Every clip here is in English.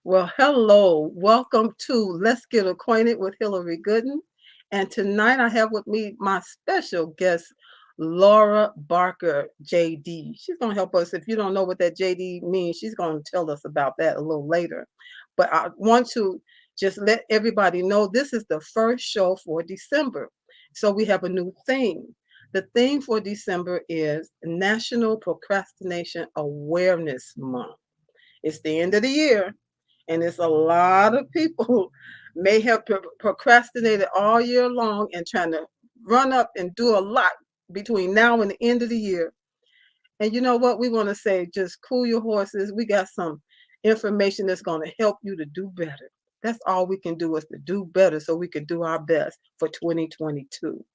Well, hello. Welcome to Let's Get Acquainted with Hillary Gooden. And tonight I have with me my special guest, Laura Barker, JD. She's going to help us. If you don't know what that JD means, she's going to tell us about that a little later. But I want to just let everybody know this is the first show for December. So we have a new theme. The theme for December is National Procrastination Awareness Month. It's the end of the year, and it's a lot of people may have procrastinated all year long and trying to run up and do a lot between now and the end of the year. And you know what? We want to say just cool your horses. We got some information that's going to help you to do better. That's all we can do is to do better so we can do our best for 2022.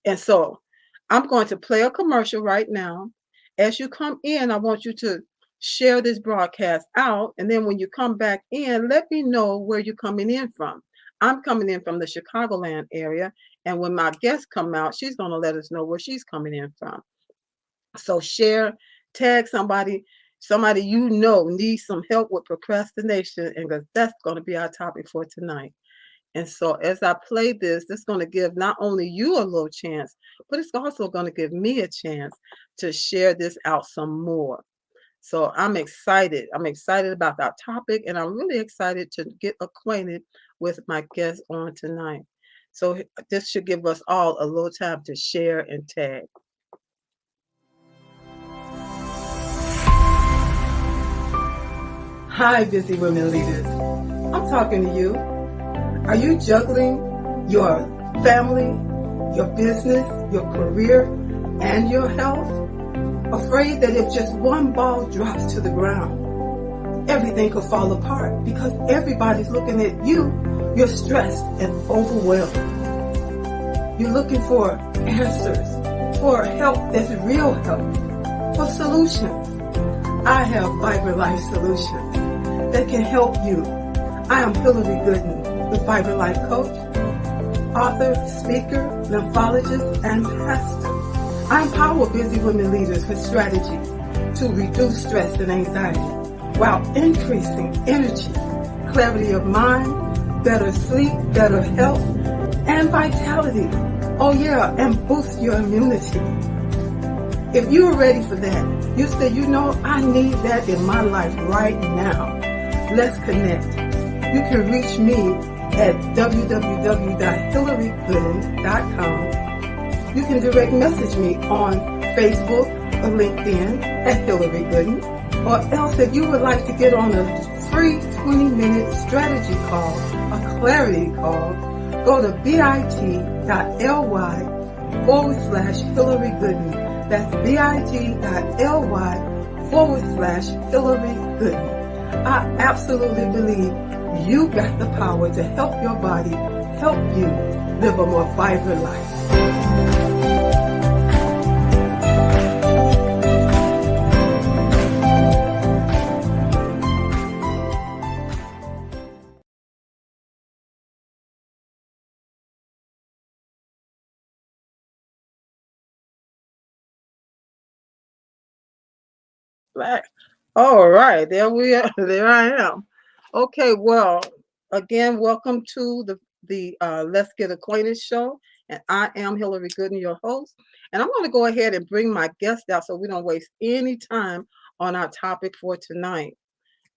And so I'm going to play a commercial right now. As you come in, I want you to share this broadcast out. And then when you come back in, let me know where you're coming in from. I'm coming in from the Chicagoland area. And when my guests come out, she's going to let us know where she's coming in from. So share, tag somebody you know needs some help with procrastination. And because that's going to be our topic for tonight. And so as I play this, it's going to give not only you a little chance, but it's also going to give me a chance to share this out some more. So I'm excited. I'm excited about our topic, and I'm really excited to get acquainted with my guest on tonight. So this should give us all a little time to share and tag. Hi, busy women leaders. I'm talking to you. Are you juggling your family, your business, your career, and your health? Afraid that if just one ball drops to the ground, everything could fall apart because everybody's looking at you. You're stressed and overwhelmed. You're looking for answers, for help that's real help, for solutions. I have Vibrant Life Solutions that can help you. I am Hillary Gooden, the Vibrant Life Coach, author, speaker, lymphologist, and pastor. I empower busy women leaders with strategies to reduce stress and anxiety while increasing energy, clarity of mind, better sleep, better health, and vitality. Oh yeah, and boost your immunity. If you're ready for that, you say, I need that in my life right now. Let's connect. You can reach me at www.hillarygooden.com. You can direct message me on Facebook or LinkedIn at Hillary Gooden. Or else if you would like to get on a free 20-minute strategy call, a clarity call, go to bit.ly/Hillary Gooden. That's bit.ly/Hillary Gooden. I absolutely believe you got the power to help your body, help you live a more vibrant life. Right. All right, there we are. There I am. Okay, well, again, welcome to the Let's Get Acquainted show, and I am Hillary Gooden, your host. And I'm going to go ahead and bring my guest out so we don't waste any time on our topic for tonight.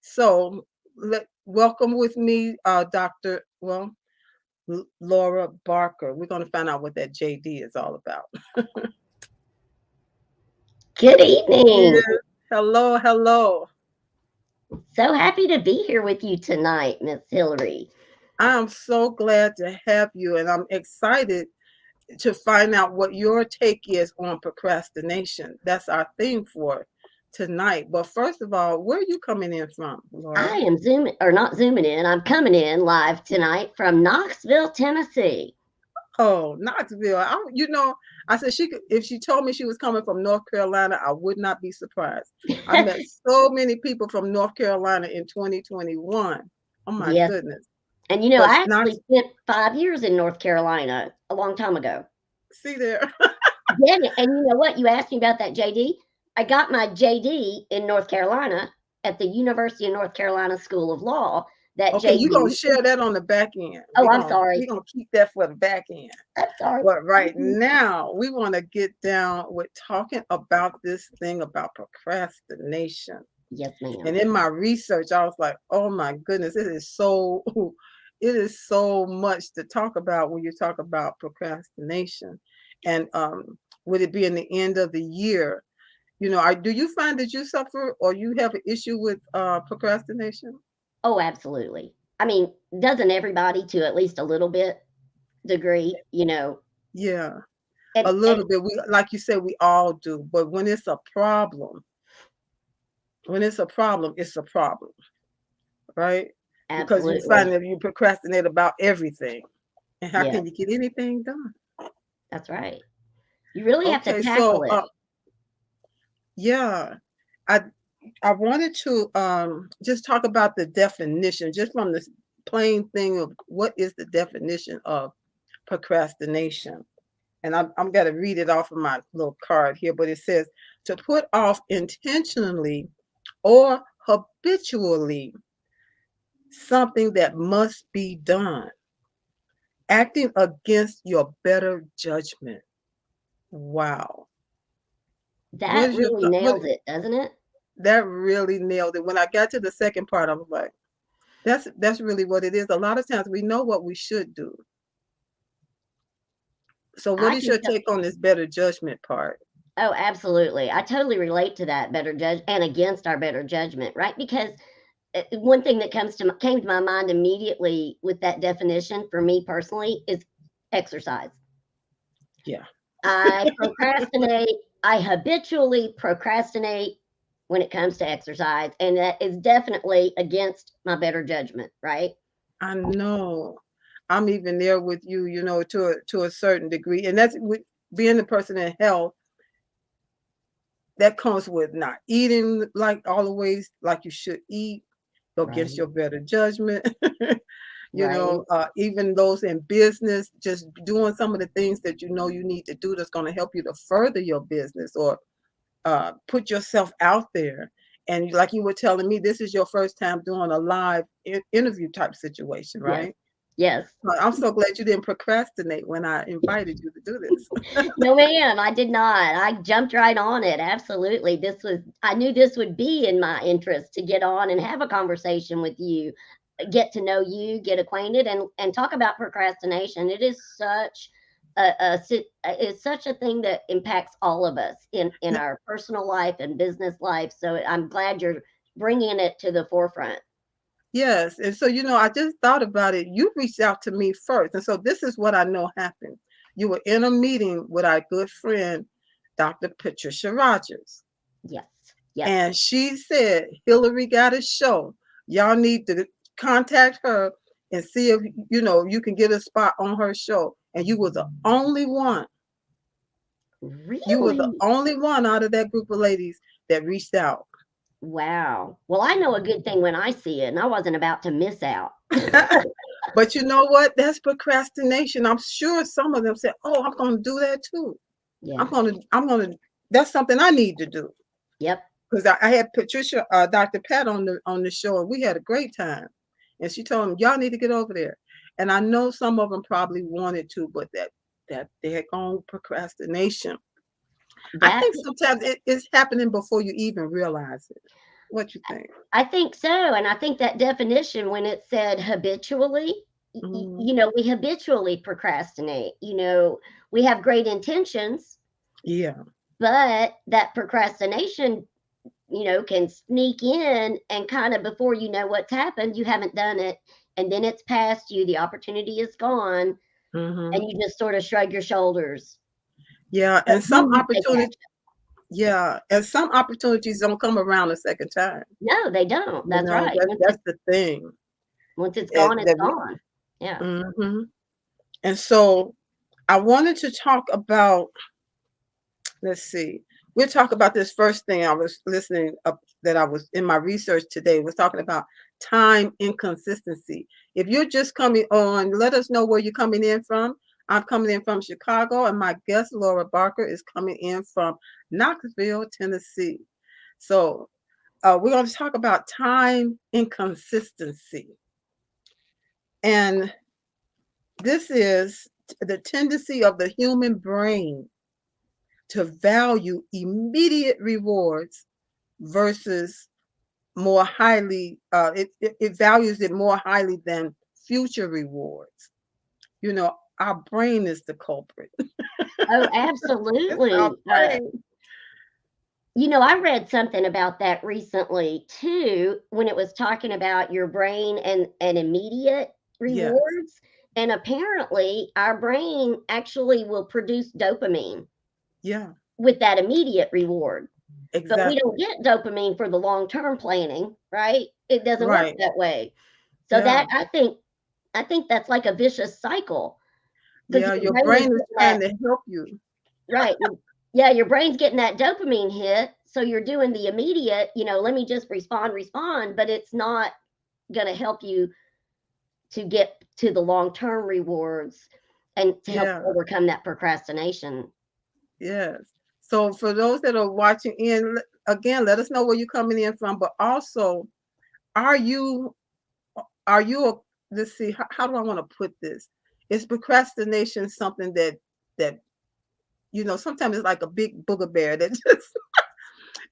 So, welcome with me, Dr. Laura Barker. We're going to find out what that JD is all about. Good evening. Yes. Hello, hello. So happy to be here with you tonight, Miss Hillary. I'm so glad to have you, and I'm excited to find out what your take is on procrastination. That's our theme for tonight. But first of all, where are you coming in from, Laura? I am not zooming in. I'm coming in live tonight from Knoxville, Tennessee. Oh, Knoxville. I said if she told me she was coming from North Carolina, I would not be surprised. I met so many people from North Carolina in 2021. Oh my goodness. And I actually spent 5 years in North Carolina a long time ago. See there. Yeah, and you know what? You asked me about that JD. I got my JD in North Carolina at the University of North Carolina School of Law that Okay, you're gonna JD. share that on the back end. Oh, We're I'm gonna sorry. we're gonna keep that for the back end. I'm sorry. But right Mhm. now, we want to get down with talking about this thing about procrastination. Yes, And ma'am. in my research, I was like, oh my goodness, it is so it is so much to talk about when you talk about procrastination. And with it being the end of the year, do you find that you suffer or you have an issue with procrastination? Oh, absolutely. I mean, doesn't everybody to at least a little bit degree, Yeah, a and little bit. We like you said, we all do. But when it's a problem, it's a problem, right? Because you find absolutely. that you procrastinate about everything. And how Yes, can you get anything done? that's right. You really have to Okay, tackle so it. yeah, I I wanted to just talk about the definition, just from this plain thing of what is the definition of procrastination. And I'm going to read it off of my little card here, but it says to put off intentionally or habitually something that must be done, acting against your better judgment. Wow. What That is your really thought? What nails it, doesn't it? That really nailed it. When I got to the second part, I was like, that's really what it is. A lot of times we know what we should do. So what I is can your tell. take on this better judgment part? Oh, absolutely. I totally relate to that better judge and against our better judgment, right? Because one thing that came to my mind immediately with that definition for me personally is exercise. Yeah. I procrastinate. I habitually procrastinate when it comes to exercise, and that is definitely against my better judgment, right? I know. I'm even there with you, to a certain degree. And that's with being the person in health, that comes with not eating like all the ways like you should eat, go against Right, your better judgment. right. Even those in business, just doing some of the things that you need to do that's going to help you to further your business or put yourself out there. And like you were telling me, this is your first time doing a live interview type situation, Yes, right? yes. Well, I'm so glad you didn't procrastinate when I invited you to do this. No, ma'am, I did not. I jumped right on it. Absolutely. I knew this would be in my interest to get on and have a conversation with you, get to know you, get acquainted, and talk about procrastination. It is such it's such a thing that impacts all of us in Yeah, our personal life and business life. So I'm glad you're bringing it to the forefront. yes. And so, I just thought about it. You reached out to me first. And so this is what I know happened. You were in a meeting with our good friend, Dr. Patricia Rogers. Yes, yes. And she said, Hillary got a show. Y'all need to contact her and see if you can get a spot on her show. And you were the only one. You were the Really? only one out of that group of ladies that reached out. Wow. Well, I know a good thing when I see it, and I wasn't about to miss out. But you know what? That's procrastination. I'm sure some of them said, "Oh, I'm going to do that too. Yeah. I'm going to. That's something I need to do." Yep. Because I had Patricia, Dr. Pat on the show, and we had a great time. And she told them, "Y'all need to get over there." And I know some of them probably wanted to, but that they had gone procrastination. I That think sometimes it is happening before you even realize it. What you think? I think so, and I think that definition when it said habitually, Mm, we habitually procrastinate. We have great intentions, yeah. but that procrastination, can sneak in and kind of before you know what's happened, you haven't done it, and then it's past you, the opportunity is gone, Hmm. and you just sort of shrug your shoulders. Yeah. But And some then you take opportunities, action. yeah. And some opportunities don't come around a second time. No, they don't. That's right. That's the thing. Once it's Is gone, it's that we, gone. Yeah. mhm. And so I wanted to talk about, let's see, we'll talk about this first thing I was listening up that I was in my research today was talking about time inconsistency. If you're just coming on, let us know where you're coming in from. I'm coming in from Chicago, and my guest Laura Barker is coming in from Knoxville, Tennessee. So we're going to talk about time inconsistency. And this is the tendency of the human brain to value immediate rewards versus more highly, it values it more highly than future rewards. Our brain is the culprit. Oh, It's our absolutely. brain. I read something about that recently too, when it was talking about your brain and immediate Yes. rewards. And apparently, our brain actually will produce dopamine Yeah. with that immediate reward. But we don't Exactly. get dopamine for the long-term planning, right? It doesn't work Right. that way. So Yeah. that I think that's like a vicious cycle because Yeah. your Your brain is brain is getting that trying to help you. right. Yeah, your brain's getting that dopamine hit, so you're doing the immediate, let me just respond, but it's not going to help you to get to the long-term rewards and to help Yeah. overcome that procrastination. Yes. So for those that are watching in, again, let us know where you're coming in from. But also, are you are you a, let's see, how do I want to put this? Is procrastination something that sometimes it's like a big booger bear that just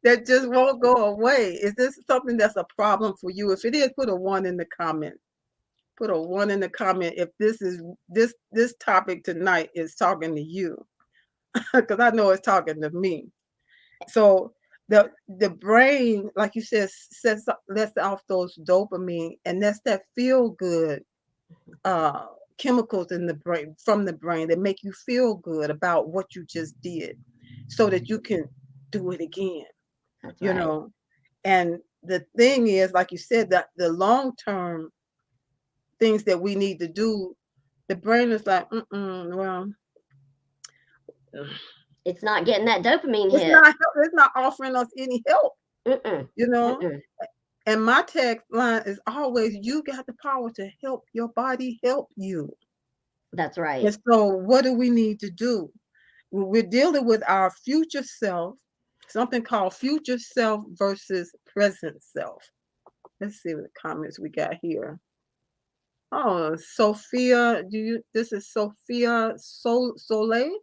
that just won't go away? Is this something that's a problem for you? If it is, put a one in the comment. Put a one in the comment if this topic tonight is talking to you, because I know it's talking to me. So the brain, like you said, lets off those dopamine, and that's that feel good uh chemicals in the brain, from the brain, that make you feel good about what you just did, so that you can do it again. That's You right. know, and the thing is, like you said, that the long term things that we need to do, the brain is like, well, It's not getting that dopamine it's hit. not it's not offering us any help. Mm-mm, You know, mm-mm. and my tagline is always, you got the power to help your body help you. That's right. And so, what do we need to do? We're dealing with our future self, something called future self versus present self. Let's see what comments we got here. Oh, Sophia, this is Sophia Soleil.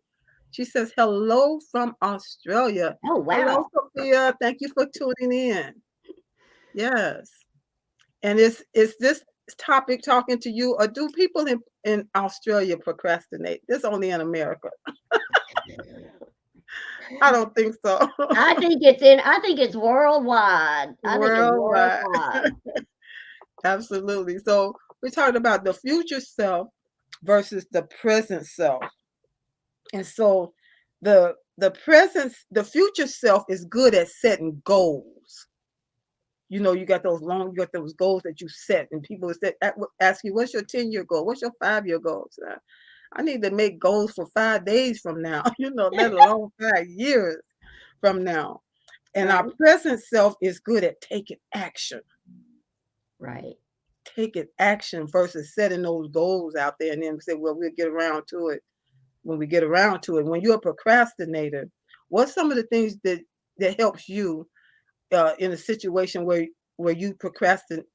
She says, hello from Australia. Oh, Hello, wow. Sophia. Thank you for tuning in. Yes. And is this topic talking to you, or do people in Australia procrastinate? This only in America. I don't think so. I think it's worldwide. I think it's Worldwide. worldwide. Absolutely. So we're talking about the future self versus the present self. And so the future self is good at setting goals. You got those goals that you set, and people ask you, what's your 10-year goal? What's your 5-year goals? I need to make goals for 5 days from now, let alone 5 years from now. And our Right, present self is good at right. taking action versus setting those goals out there and then say, well, we'll get around to it when we get around to it. When you're a procrastinator, what's some of the things that helps you in a situation where you procrastinate?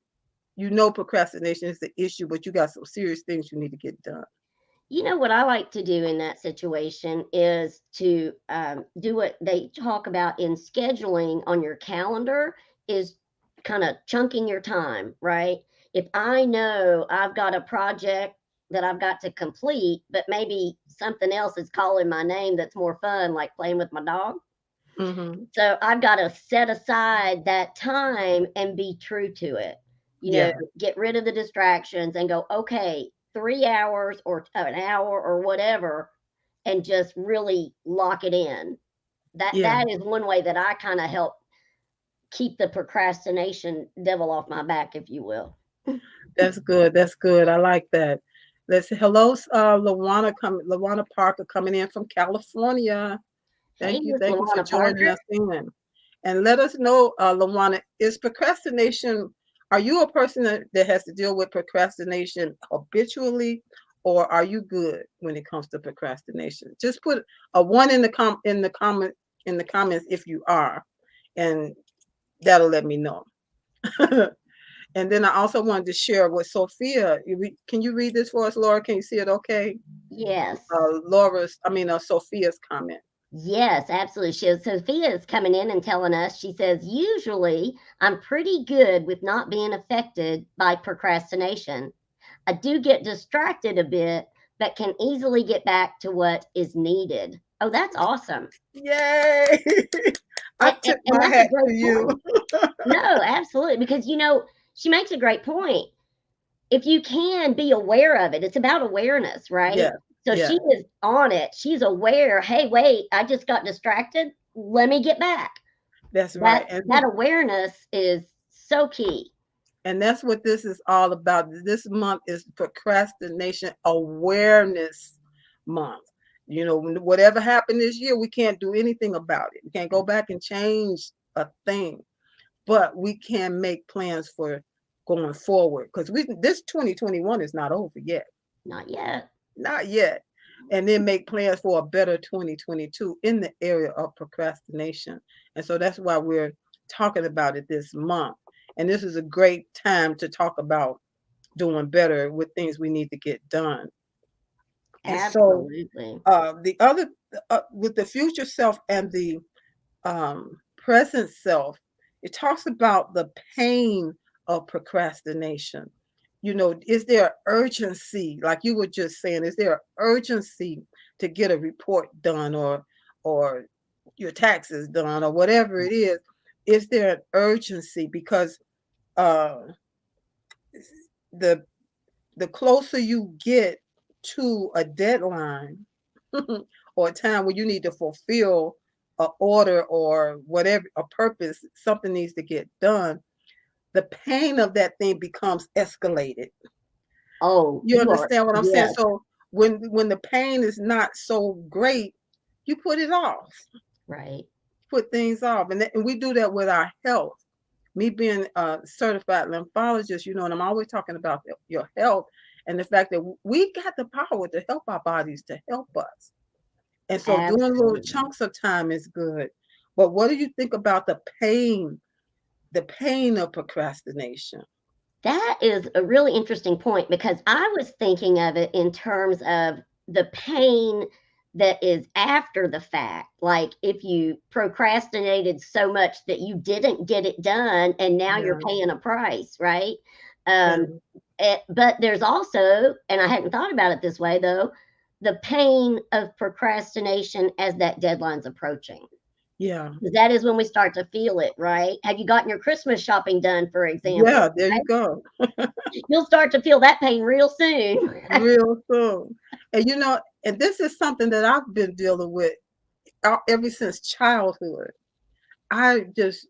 Procrastination is the issue, but you got some serious things you need to get done. You know what I like to do in that situation is to do what they talk about in scheduling on your calendar is kind of chunking your time, right? If I know I've got a project that I've got to complete, but maybe something else is calling my name that's more fun, like playing with my dog. Mm-hmm. So I've got to set aside that time and be true to it. Yeah, Get rid of the distractions and go, okay, 3 hours or an hour or whatever, and just really lock it in. yeah, That is one way that I kind of help keep the procrastination devil off my back, if you will. that's good. That's good. I like that. Let's see. Hello, Lawana Parker coming in from California. Hey, Miss Thank you for Luana joining Parker. us in. And let us know, Lawana, is procrastination, are you a person that has to deal with procrastination habitually, or are you good when it comes to procrastination? Just put a one in the comments if you are, and that'll let me know. And then I also wanted to share with Sophia. Can you read this for us, Laura? Can you see it okay? Yes. Sophia's comment. Yes, absolutely. Sophia is coming in and telling us, she says, usually I'm pretty good with not being affected by procrastination. I do get distracted a bit, but can easily get back to what is needed. Oh, that's awesome. Yay! I tip And my that's a hat to great you. point. No, absolutely. Because, she makes a great point. If you can be aware of it, it's about awareness, right? Yes, So she yes, is on it. She's aware. Hey, wait, I just got distracted. Let me get back. that's That right. that awareness is so key. And that's what this is all about. This month is Procrastination Awareness Month. Whatever happened this year, we can't do anything about it. We can't go back and change a thing, but we can make plans for going forward because this 2021 is not over yet. Not yet. Not yet. And then make plans for a better 2022 in the area of procrastination. And so that's why we're talking about it this month. And this is a great time to talk about doing better with things we need to get done. And so Absolutely. the other, with the future self and the present self, it talks about the pain of procrastination. Is there urgency, like you were just saying, is there urgency to get a report done or your taxes done or whatever it is? Is there an urgency? Because uh, the the closer you get to a deadline or a time where you need to fulfill a order or whatever a purpose, something needs to get done, the pain of that thing becomes escalated. Oh, You you are. understand what I'm saying? Yes. So when the pain is not so great, you put it off, Right. put things off, and we do that with our health. Me being a certified lymphologist, and I'm always talking about your health and the fact that we got the power to help our bodies to help us. And so doing little Absolutely. chunks of time is good. But what do you think about the pain of procrastination? That is a really interesting point because I was thinking of it in terms of the pain that is after the fact. Like if you procrastinated so much that you didn't get it done and now you're Yeah, paying a price, right? Um, and but there's also, and I hadn't thought about it this way though, the pain of procrastination as that deadline's approaching. yeah, 'Cause that is when we start to feel it, right? Have you gotten your Christmas shopping done, for example? yeah, there you go. You'll start to feel that pain real soon. Real soon. And this is something that I've been dealing with ever since childhood. I just,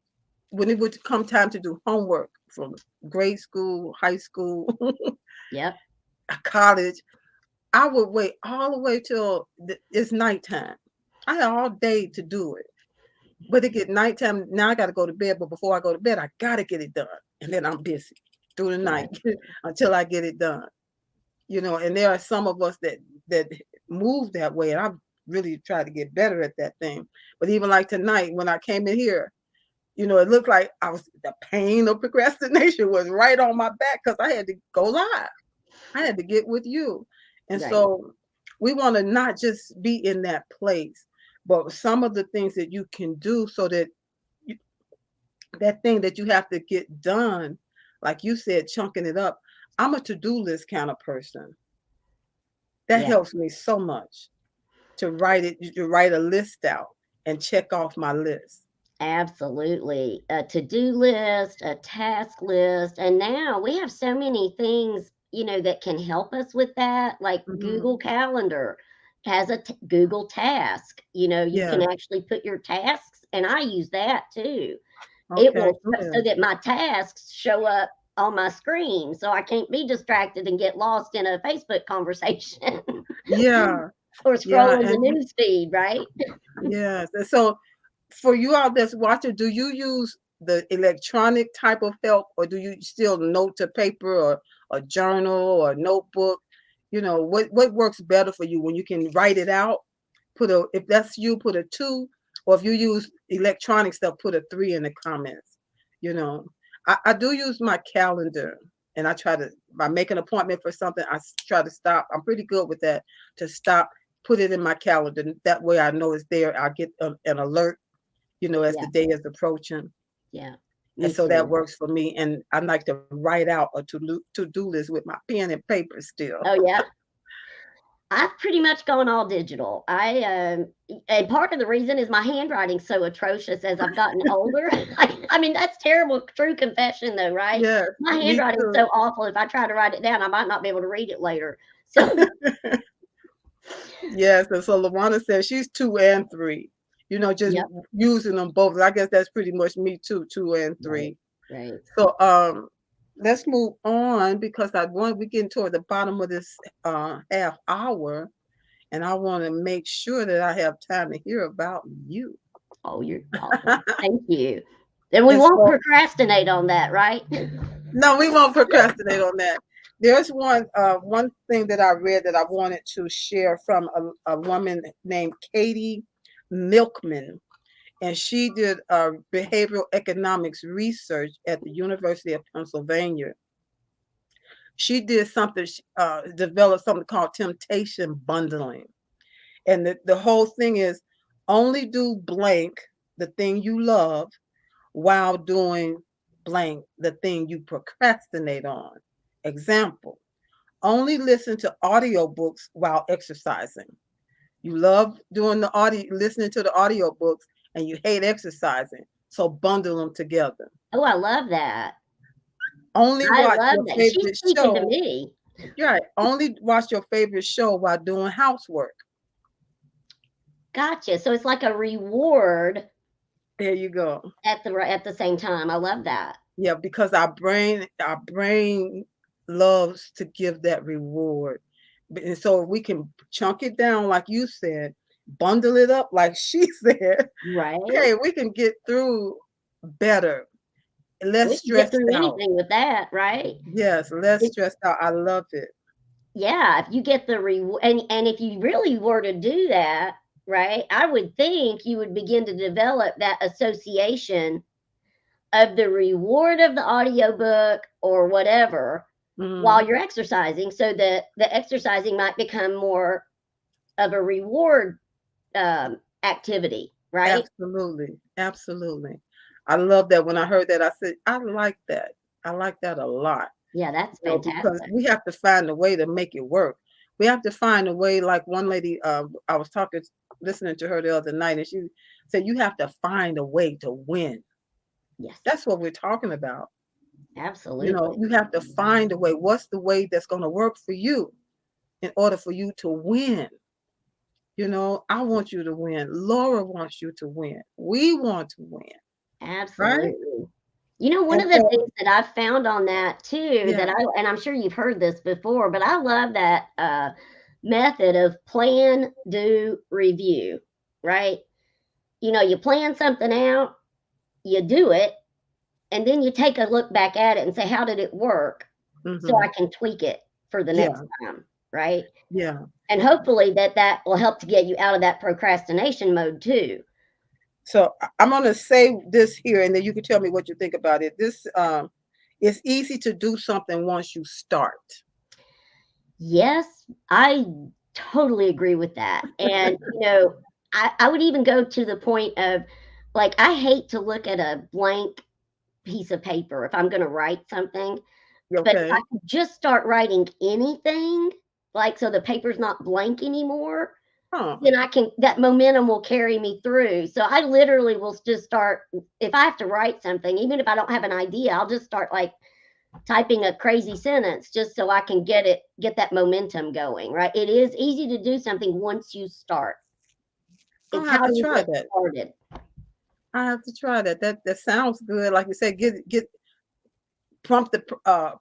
when it would come time to do homework from grade school, high school, Yep, college, I would wait all the way till it's nighttime. I had all day to do it. But it get nighttime. Now I got to go to bed. But before I go to bed, I got to get it done. And then I'm busy through the night right, until I get it done. And there are some of us that move that way. And I've really tried to get better at that thing. But even like tonight, when I came in here, it looked like the pain of procrastination was right on my back because I had to go live. I had to get with you. And right. so we want to not just be in that place, but some of the things that you can do so that you, that thing that you have to get done, like you said, chunking it up. I'm a to-do list kind of person. That Yeah, helps me so much to write a list out and check off my list. absolutely. A to-do list, a task list, and now we have so many things, that can help us with that, like Hmm. Google Calendar has a Google Task. You can Yeah. actually put your tasks, and I use that too. It Okay. will so Good. that my tasks show up on my screen so I can't be distracted and get lost in a Facebook conversation Yeah. or Yeah. scrolling the news feed, right? Yes. And so for you out that's watching, do you use the electronic type of help or do you still note to paper or a journal or notebook? What works better for you when you can write it out? If that's you, put a 2, or if you use electronic stuff, put a 3 in the comments. You know, I do use my calendar, and I try to, by making an appointment for something, try to stop. I'm pretty good with that, to stop, put it in my calendar. That way I know it's there. I get an alert, as the Yeah, day is approaching. yeah. And Me so that too. works for me. And I like to write out a to-do list with my pen and paper still. Oh, yeah. I've pretty much gone all digital. And part of the reason is my handwriting's so atrocious as I've gotten older. I mean, that's terrible, true confession, though, right? Yes, My me handwriting's too. so awful. If I try to write it down, I might not be able to read it later. So, Yes, and so Lawana says she's 2 and 3, just yep. using them both. I guess that's pretty much me too, 2 and Right, 3. right. So, let's move on because we're getting toward the bottom of this half hour, and I want to make sure that I have time to hear about you. Oh, you're awesome. Thank you. Then we And won't so, procrastinate on that, right? no, we won't procrastinate on that. There's one thing that I read that I wanted to share from a woman named Katie Milkman, and she did behavioral economics research at the University of Pennsylvania. She did something, developed something called temptation bundling, and the whole thing is only do blank the thing you love while doing blank the thing you procrastinate on. Example: only listen to audiobooks while exercising. You love doing the audio, listening to the audiobooks, and you hate exercising. So bundle them together. Oh, I love that. Only I watch love your that. She's favorite speaking to show. me. Right. Only watch your favorite show while doing housework. Gotcha. So it's like a reward There you go. at the same time. I love that. Yeah, because our brain loves to give that reward. And so we can chunk it down, like you said, bundle it up, like she said. Right? Hey, we can get through better, less We can get stressed through out. anything with that, right? Yes, less If stressed out. I love it. Yeah, if you get the reward, and if you really were to do that, right, I would think you would begin to develop that association of the reward of the audiobook or whatever while Mhm. you're exercising, so that the exercising might become more of a reward activity, right? Absolutely. Absolutely. I love that. When I heard that, I said, I like that. I like that a lot. Yeah, that's Because fantastic. we have to find a way to make it work. We have to find a way, like one lady, I was listening to her the other night, and she said, you have to find a way to win. Yes, That's what we're talking about. absolutely. You have to find a way. What's the way that's going to work for you in order for you to win? I want you to win. Laura wants you to win. We want to win, right? Absolutely. You know, one And of the so, things that I've found on that too, yeah. and I'm sure you've heard this before, but I love that method of plan, do, review, right? You plan something out, you do it, and then you take a look back at it and say, how did it work? So I Hmm. can tweak it for the next Yeah. time, right? Yeah. And hopefully that will help to get you out of that procrastination mode too. So I'm going to say this here, and then you can tell me what you think about it. It's easy to do something once you start. Yes, I totally agree with that. And, I would even go to the point of like, I hate to look at a blank piece of paper if I'm going to write something. But if I Okay. could just start writing anything, like so the paper's not blank anymore, Huh. then that momentum will carry me through. So I literally will just start, if I have to write something, even if I don't have an idea, I'll just start like typing a crazy sentence just so I can get that momentum going, right? It is easy to do something once you start. I'll It's have how to do you try get that. started? I have to try that. That sounds good. Like you said, get prompt the prime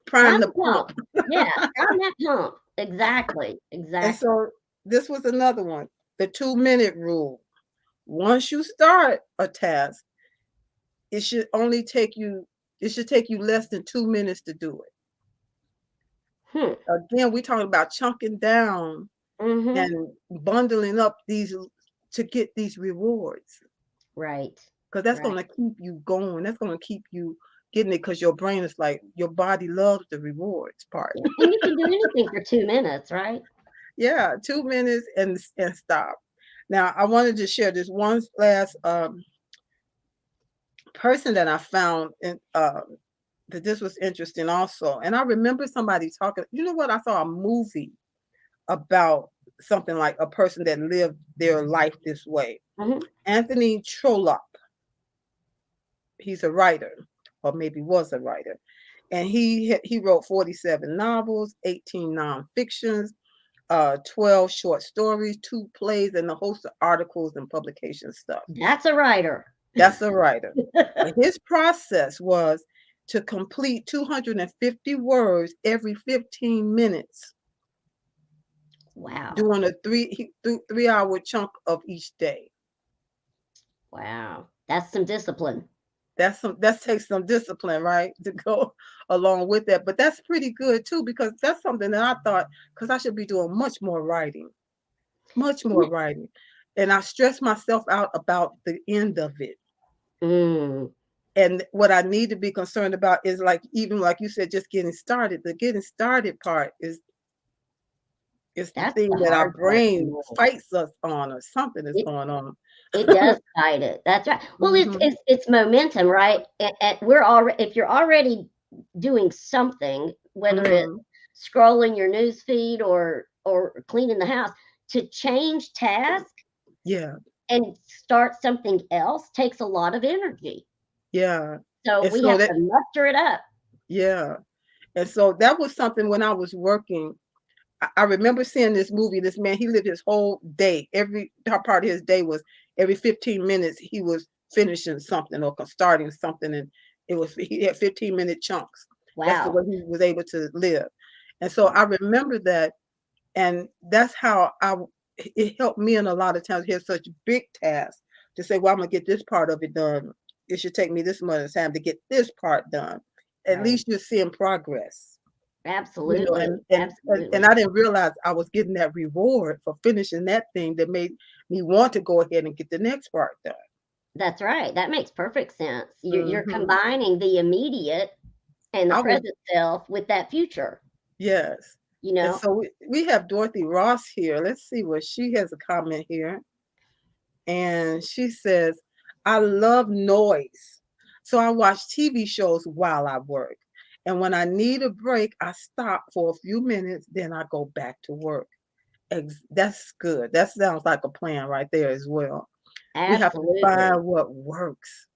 Prime the the pump. pump. Yeah, prime that pump. Exactly. And Exactly. so this was another one, the 2-minute rule. Once you start a task, it should only take you it should take you less than 2 minutes to do it. Hmm. Again, we're talking about chunking down Mm-hmm. and bundling up these to get these rewards, Right. because that's Right. going to keep you going. That's going to keep you getting it because your brain is like your body loves the rewards part. Yeah. And you can do anything for 2 minutes, right? Yeah, 2 minutes and stop. Now I wanted to share this one last person that I found in that this was interesting also. And I remember somebody talking, you know what? I saw a movie about something like a person that lived their life this way. Hmm. Anthony Trollope, he's a writer, or maybe was a writer. And he wrote 47 novels, 18 nonfictions, 12 short stories, 2 plays, and a host of articles and publication stuff. That's a writer. That's a writer. But his process was to complete 250 words every 15 minutes Wow. during a 3 hour chunk of each day. Wow. That's some discipline. That takes some discipline, right, to go along with that. But that's pretty good too, because that's something that I thought, because I should be doing much more writing. And I stress myself out about the end of it. Mm, And what I need to be concerned about is, like, even like you said, just getting started. The getting started part is the that's thing the that our hard part for brain me. fights us on, or something is It going on. it does fight it. That's right. Well, Hmm. it's momentum, right? And we're already if you're already doing something, whether it's Hmm. scrolling your news feed or cleaning the house, to change task Yeah, and start something else takes a lot of energy. yeah. So And we so have that, to muster it up. yeah. And so that was something when I was working. I remember seeing this movie. This man, he lived his whole day. Every part of his day was every 15 minutes he was finishing something or starting something, and he had 15-minute chunks. That's the Wow. way he was able to live. And so I remember that, and that's how it helped me in a lot of times. He had such big tasks to say, well, I'm gonna get this part of it done. It should take me this much time to get this part done. At Right. least you're seeing progress. Absolutely. And Absolutely. I didn't realize I was getting that reward for finishing that thing that made me want to go ahead and get the next part done. That's right. That makes perfect sense. You're Hmm. combining the immediate and the I was, present self with that future, yes. you And know? so we have Dorothy Ross here. Let's see what she has a comment here. And she says, I love noise. So I watch TV shows while I work. And when I need a break, I stop for a few minutes, then I go back to work. That's good. That sounds like a plan right there as well. We have to Absolutely. find what works.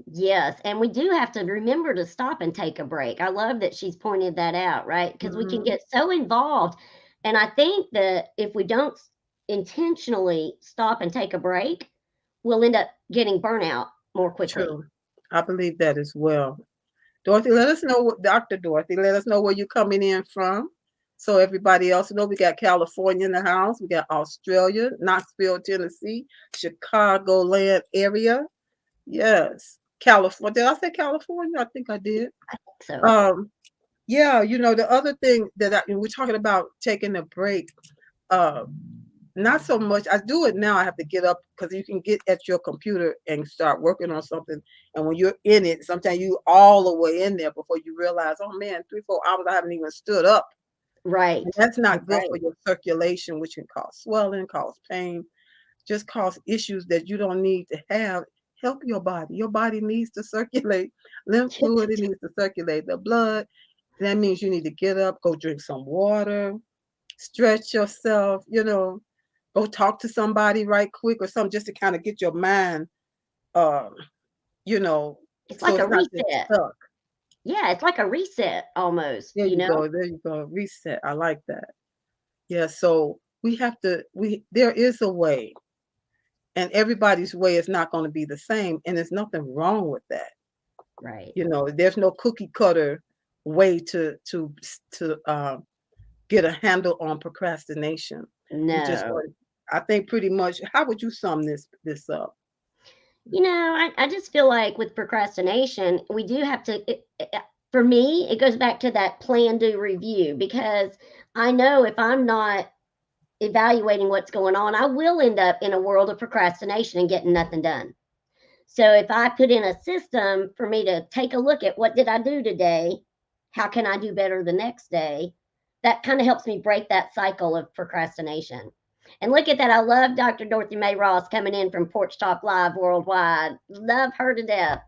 Yes, and we do have to remember to stop and take a break. I love that she's pointed that out, right? Because we can Mhm. get so involved. And I think that if we don't intentionally stop and take a break, we'll end up getting burnout more quickly. True. I believe that as well. Dorothy, let us know what Dr. Dorothy, let us know where you're coming in from. So everybody else know we got California in the house, we got Australia, Knoxville, Tennessee, Chicagoland area. Yes. California. Did I say California? I think I did. So, Um, yeah, the other thing that we're talking about taking a break. Uh, Not so much. I do it now. I have to get up because you can get at your computer and start working on something. And when you're in it, sometimes you all the way in there before you realize, oh man, 3, 4 hours I haven't even stood up. And right. that's That's not good right. for your circulation, which can cause swelling, cause pain, just cause issues that you don't need to have. Help your body. Your body needs to circulate lymph fluid. It needs to circulate the blood. That means you need to get up, go drink some water, stretch yourself, go talk to somebody right quick or something just to kind of get your mind, um, you know, It's so like it's a not just reset. stuck. Yeah, it's like a reset almost, There you you know? go. There you go. Reset. I like that. Yeah. So there is a way, and everybody's way is not going to be the same. And there's nothing wrong with that. Right. There's no cookie cutter way to get a handle on procrastination. We just No. want, I think pretty much, how would you sum this up? I just feel like with procrastination, we do have to, for me, it goes back to that plan, do, review, because I know if I'm not evaluating what's going on, I will end up in a world of procrastination and getting nothing done. So if I put in a system for me to take a look at what did I do today, how can I do better the next day, that kind of helps me break that cycle of procrastination. And look at that. I love Dr. Dorothy May Ross coming in from Porch Talk Live Worldwide. Love her to death.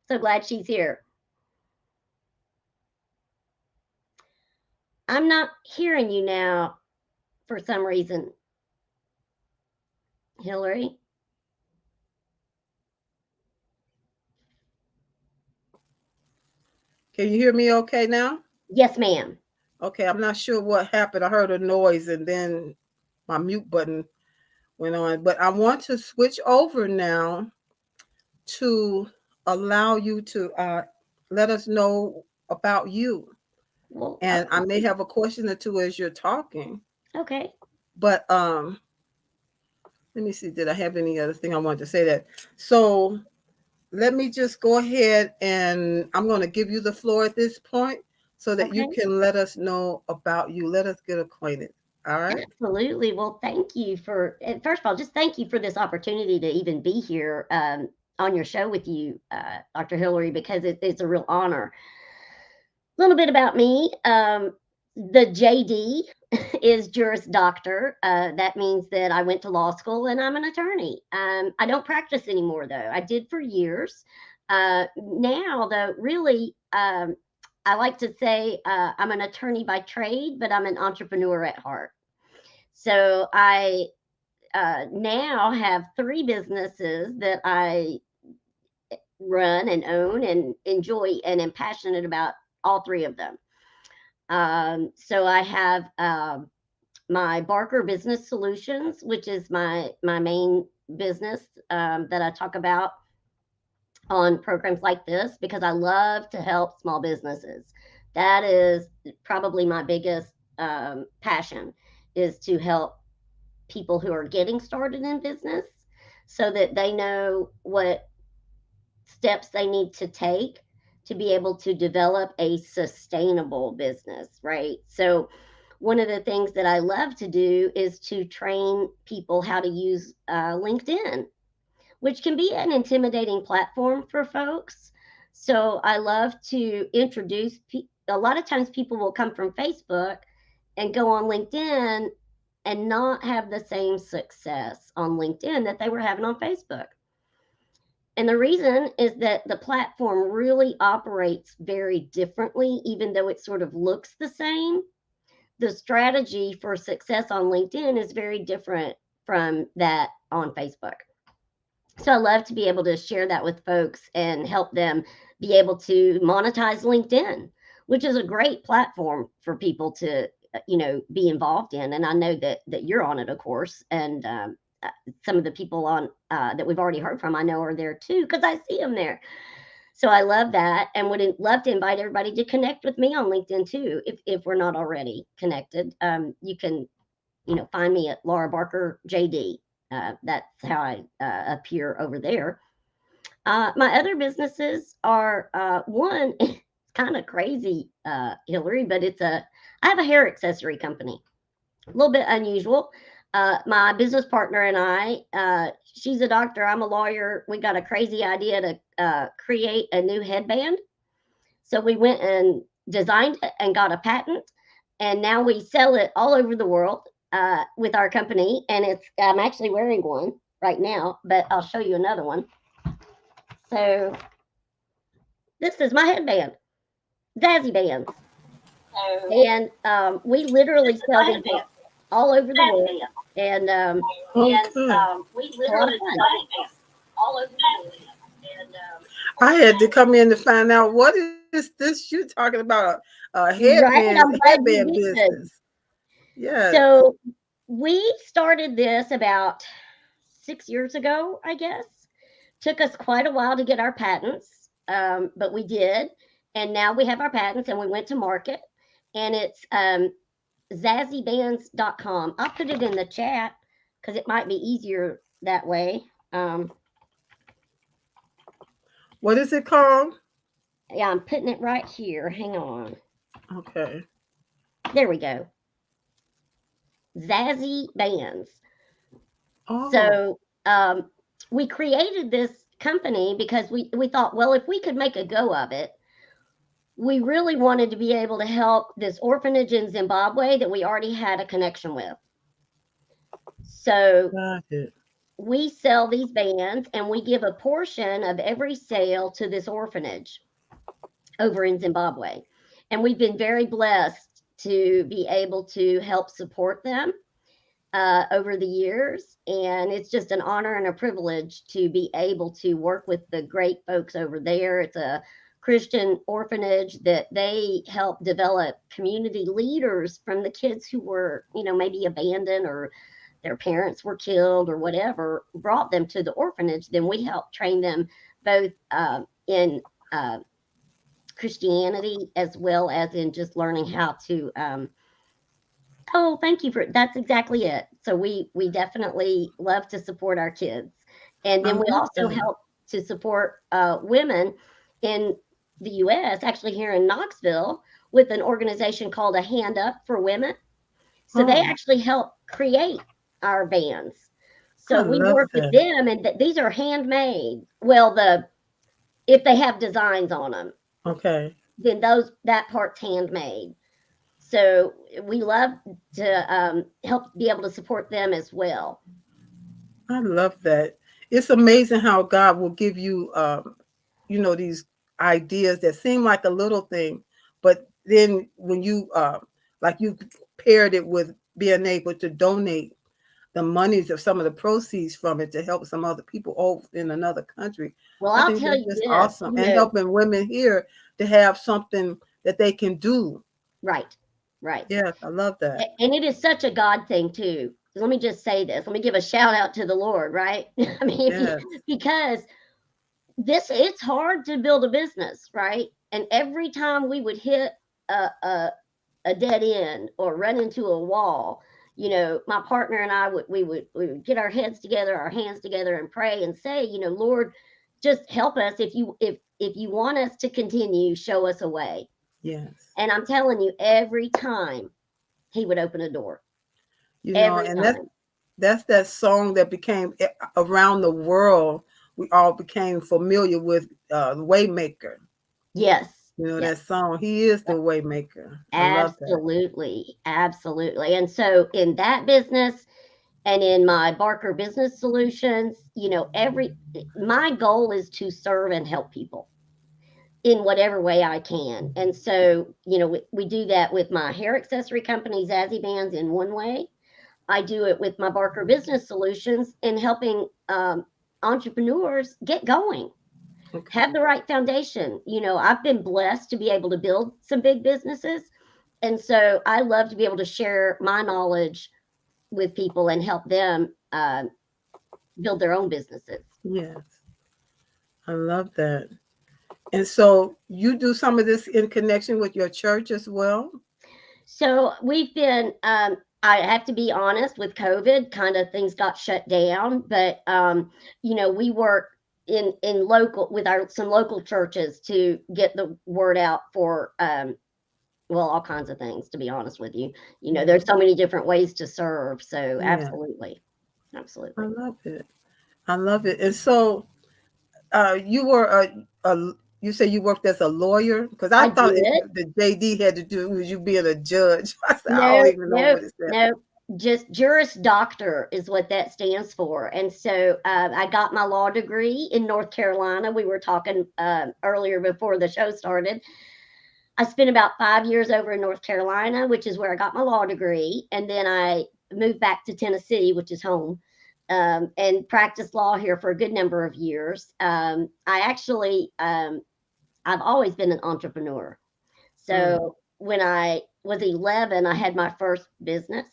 So glad she's here. I'm not hearing you now for some reason, Hillary. Can you hear me okay now? Yes, ma'am. Okay, I'm not sure what happened. I heard a noise and then my mute button went on. But I want to switch over now to allow you to let us know about you. Well, And I may okay. have a question or two as you're talking. Okay. But let me see, did I have any other thing I wanted to say that? So let me just go ahead and I'm going to give you the floor at this point so that you Okay. can let us know about you. Let us get acquainted. All right. Absolutely. Well, thank you for, first of all, just thank you for this opportunity to even be here on your show with you, Dr. Hillary, because it's a real honor. A little bit about me. The JD is Juris Doctor. That means that I went to law school and I'm an attorney. I don't practice anymore, though. I did for years. Now, though, really, I like to say I'm an attorney by trade, but I'm an entrepreneur at heart. So I now have three businesses that I run and own and enjoy and am passionate about all three of them. So I have my Barker Business Solutions, which is my main business that I talk about on programs like this because I love to help small businesses. That is probably my biggest passion is to help people who are getting started in business so that they know what steps they need to take to be able to develop a sustainable business, right? So, one of the things that I love to do is to train people how to use LinkedIn, which can be an intimidating platform for folks. So, I love to introduce a lot of times people will come from Facebook and go on LinkedIn and not have the same success on LinkedIn that they were having on Facebook. And the reason is that the platform really operates very differently, even though it sort of looks the same. The strategy for success on LinkedIn is very different from that on Facebook. So I love to be able to share that with folks and help them be able to monetize LinkedIn, which is a great platform for people to be involved in. And I know that you're on it, of course, and some of the people on that we've already heard from, I know are there too because I see them there. So I love that, and would love to invite everybody to connect with me on LinkedIn too, if we're not already connected. You can find me at Laura Barker JD. That's how I appear over there. My other businesses are one. It's kind of crazy, Hillary, but I have a hair accessory company. A little bit unusual. My business partner and I, she's a doctor, I'm a lawyer. We got a crazy idea to create a new headband. So we went and designed it and got a patent, and now we sell it all over the world with our company. And I'm actually wearing one right now, but I'll show you another one. So this is my headband, Zazzy Bands, and we literally sell these all over the world, and Okay. it's a lot of fun. I had to come in to find out what is this you talking about a Right, I'm glad headband you business. did. Yes. So we started this about 6 years ago, I guess. Took us quite a while to get our patents, but we did. And now we have our patents and we went to market. And it's zazzybands.com. I'll put it in the chat because it might be easier that way. What is it called? Yeah, I'm putting it right here. Hang on. Okay. There we go. Zazzy Bands. Oh. So we created this company because we thought, well, if we could make a go of it, we really wanted to be able to help this orphanage in Zimbabwe that we already had a connection with. So Got it. we sell these bands and we give a portion of every sale to this orphanage over in Zimbabwe. And we've been very blessed to be able to help support them over the years. And it's just an honor and a privilege to be able to work with the great folks over there. It's a Christian orphanage that they help develop community leaders from the kids who were, maybe abandoned or their parents were killed or whatever, brought them to the orphanage. Then we help train them both in Christianity as well as in just learning how to oh, thank you for that's exactly it. So we definitely love to support our kids. And I then we love also that. help to support women in the US, actually here in Knoxville, with an organization called A Hand Up for Women. So they Oh, actually help create our bands. I So we love work with that. them, and these are handmade. Well, the if they have designs on them, Okay. then that part's handmade. So we love to help be able to support them as well. I love that. It's amazing how God will give you, these ideas that seem like a little thing, but then when you, like you paired it with being able to donate the monies of some of the proceeds from it to help some other people over in another country. Well, I I'll think tell that's you just this, awesome, and helping women here to have something that they can do. right, right. Yes, I love that. And it is such a God thing too. Let me just say this. Let me give a shout out to the Lord, right? I mean, Yes, because it's hard to build a business, right? And every time we would hit a, a, a dead end or run into a wall, my partner and I we would get our heads together, our hands together, and pray and say, Lord, just help us. If you want us to continue, show us a way. yes. And I'm telling you, every time he would open a door, every And time. that's that song that became around the world. We all became familiar with the Waymaker. Yes, That yes. song. He is the Waymaker. I love that. Absolutely, absolutely. And so in that business and in my Barker Business Solutions, every my goal is to serve and help people in whatever way I can. And so, we do that with my hair accessory company, Zazzy Bands, in one way. I do it with my Barker Business Solutions in helping entrepreneurs get going, have Okay. the right foundation. I've been blessed to be able to build some big businesses. And so I love to be able to share my knowledge with people and help them build their own businesses. Yes, I love that. And so you do some of this in connection with your church as well? So we've been, I have to be honest, with COVID, kind of things got shut down, but, we work in local with our some local churches to get the word out for, well, all kinds of things, to be honest with you. Yeah. There's so many different ways to serve. So Yeah. absolutely. I Absolutely. love it. I love it. And so you were you say you worked as a lawyer? Because I I thought did. the JD had to do with you being a judge. I said, I No, don't even know no, what it said. no. Just Juris Doctor is what that stands for. And so I got my law degree in North Carolina. We were talking earlier before the show started. I spent about 5 years over in North Carolina, which is where I got my law degree. And then I moved back to Tennessee, which is home, and practiced law here for a good number of years. I actually, I've always been an entrepreneur. Mm. So when I was 11, I had my first business.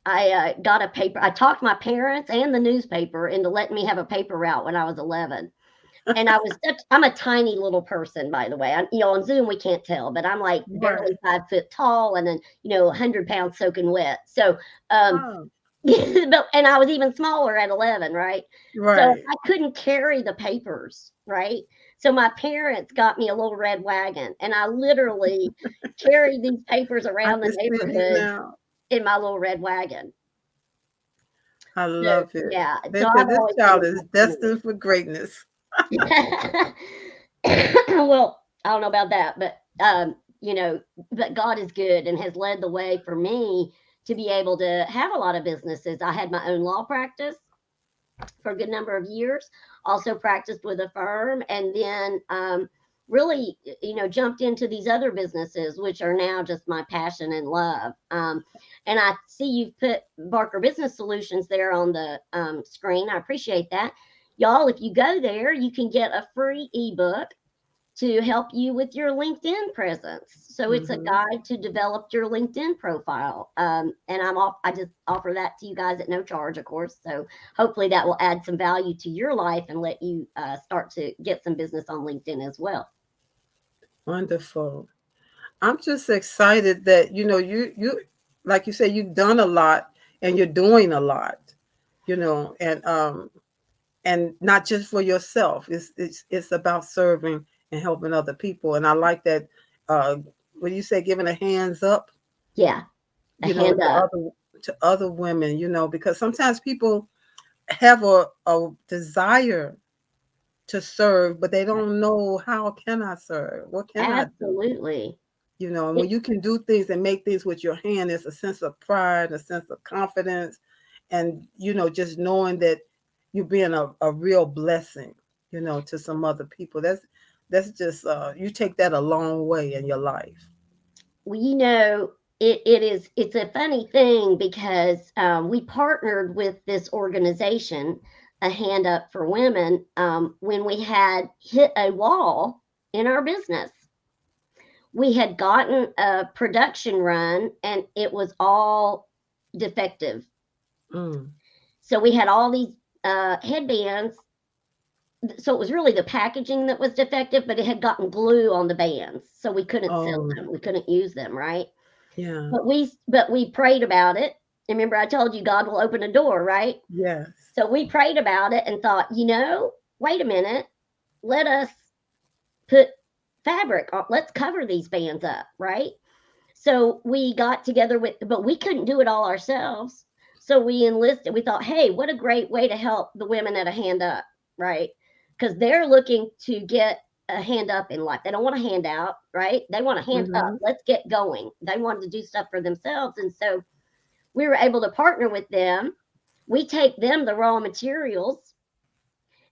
I got a paper. I talked my parents and the newspaper into letting me have a paper route when I was 11. And I'm a tiny little person, by the way. On Zoom, we can't tell, but I'm like Right. barely 5 foot tall and then, 100 pounds soaking wet. So, um, Oh, and I was even smaller at 11, right? So right. I couldn't carry the papers, right? So my parents got me a little red wagon, and I literally carried these papers I around the can see you neighborhood now. in my little red wagon. I So love it. yeah, They so said I've this always been child in is that destined for greatness. community. Well, I don't know about that, but but God is good and has led the way for me to be able to have a lot of businesses. I had my own law practice for a good number of years, also practiced with a firm, and then really, jumped into these other businesses, which are now just my passion and love. And I see you've put Barker Business Solutions there on the screen. I appreciate that. Y'all, if you go there, you can get a free ebook to help you with your LinkedIn presence. So it's a Hmm. guide to develop your LinkedIn profile. And I just offer that to you guys at no charge, of course. So hopefully that will add some value to your life and let you start to get some business on LinkedIn as well. Wonderful. I'm just excited that you like you say you've done a lot and you're doing a lot, and not just for yourself. It's about serving and helping other people. And I like that. Uh, when you say giving a hands up, Yeah, a hand to up. other women, because sometimes people have a desire to serve, but they don't know how can I serve? What can I do? Absolutely. And when It, you can do things and make things with your hand, it's a sense of pride, a sense of confidence, and just knowing that you're being a real blessing, to some other people. That's just you take that a long way in your life. well, it's a funny thing because we partnered with this organization, a hand up for women, when we had hit a wall in our business. We had gotten a production run and it was all defective. Mm. So we had all these headbands. So it was really the packaging that was defective, but it had gotten glue on the bands, so we couldn't sell Oh, them, we couldn't use them, right? yeah. But we prayed about it. Remember, I told you God will open a door, right? Yes. So we prayed about it and thought, wait a minute, let us put fabric on, let's cover these bands up, right? So we got together but we couldn't do it all ourselves. So we enlisted, we thought, hey, what a great way to help the women at a hand up, right? Because they're looking to get a hand up in life. They don't want a handout, right? They want a hand up. Hmm. Let's get going. They wanted to do stuff for themselves. And so we were able to partner with them. We take them the raw materials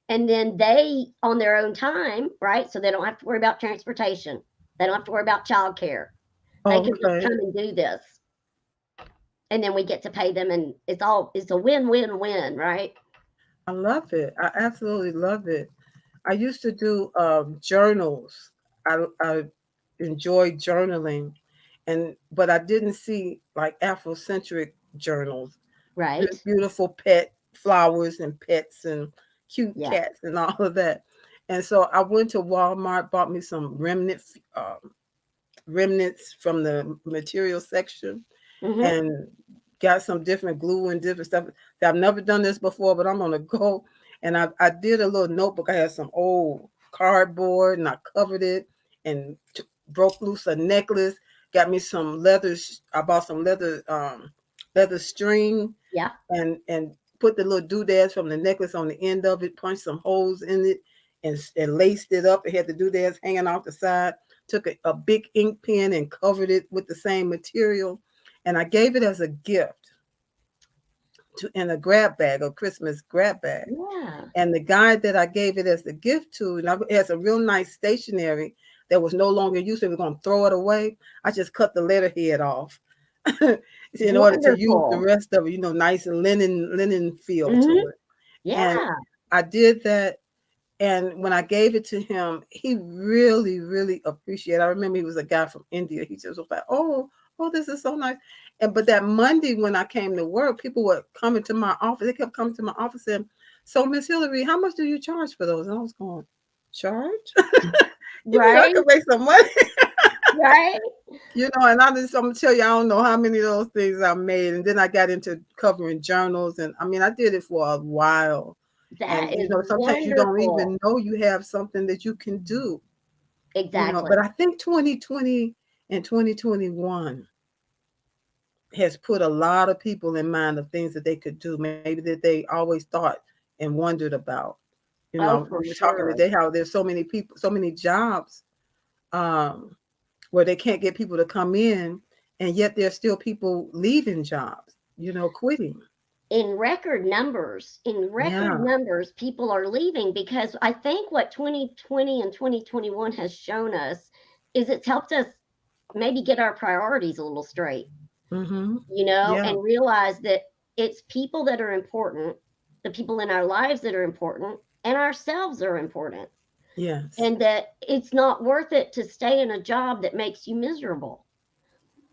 and then they on their own time, right? So they don't have to worry about transportation. They don't have to worry about childcare. They can just Okay. come and do this. And then we get to pay them and it's a win-win-win, right? I love it. I absolutely love it. I used to do journals. I enjoyed journaling, but I didn't see like Afrocentric journals, Right. beautiful pet flowers and pets and cute Yeah. cats and all of that. And so I went to Walmart, bought me some remnants from the material section, Mm-hmm. and got some different glue and different stuff. I've never done this before, but I'm gonna go. And I did a little notebook. I had some old cardboard and I covered it and broke loose a necklace. Got me some leather. I bought some leather string Yeah. and put the little doodads from the necklace on the end of it. Punched some holes in it and laced it up. It had the doodads hanging off the side. Took a big ink pen and covered it with the same material, and I gave it as a gift in a grab bag, a Christmas grab bag. Yeah. And the guy that I gave it as a gift to, and it has a real nice stationery that was no longer used. We were going to throw it away. I just cut the letterhead off in order to use the Wonderful. rest of it, nice and linen feel to Mm-hmm. it. And Yeah. I did that. And when I gave it to him, he really, really appreciated it. I remember he was a guy from India. He just was like, oh, this is so nice. But that Monday when I came to work, people were coming to my office. They kept coming to my office and, so Miss Hillary, how much do you charge for those? And I was going, charge? You mean I Right. could make some money? Right. And I'm gonna tell you, I don't know how many of those things I made. And then I got into covering journals, and I mean, I did it for a while. And That is sometimes you don't wonderful. even know you have something that you can do. Exactly. But I think 2020 and 2021 has put a lot of people in mind of things that they could do, maybe that they always thought and wondered about. Oh, We for were talking sure. today how there's so many people, so many jobs, um, where they can't get people to come in, and yet there's still people leaving jobs, quitting. In record Yeah. numbers, people are leaving because I think what 2020 and 2021 has shown us is it's helped us maybe get our priorities a little straight, Mm-hmm. Yeah. and realize that it's people that are important, the people in our lives that are important, and ourselves are important. Yes. And that it's not worth it to stay in a job that makes you miserable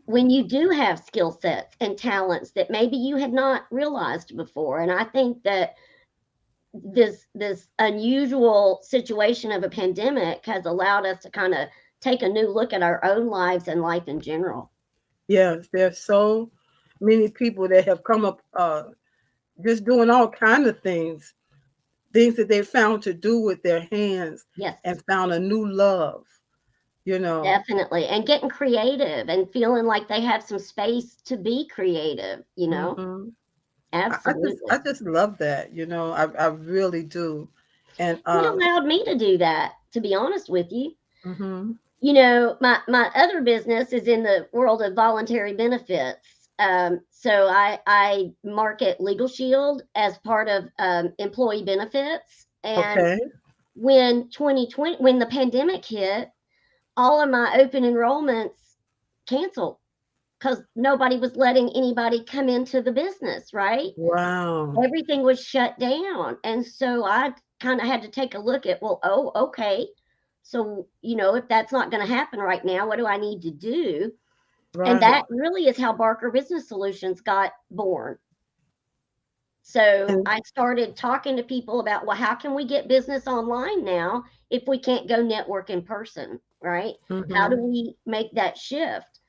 when you do have skill sets and talents that maybe you had not realized before. And I think that this unusual situation of a pandemic has allowed us to kind of take a new look at our own lives and life in general. Yes. There's so many people that have come up, just doing all kind of things that they found to do with their hands, Yes, and found a new love, you know. definitely. And getting creative and feeling like they have some space to be creative. Hmm. I Absolutely. just love that, I really do. And It allowed me to do that, to be honest with you. hmm. My other business is in the world of voluntary benefits. So I market Legal Shield as part of employee benefits. And Okay. when 2020, when the pandemic hit, all of my open enrollments canceled because nobody was letting anybody come into the business, right? Wow. Everything was shut down. And so I kind of had to take a look at, well, oh, okay. So, if that's not going to happen right now, what do I need to do? And Right. that really is how Barker Business Solutions got born. So And I started talking to people about, well, how can we get business online now if we can't go network in person, right? How do hmm. we make that shift?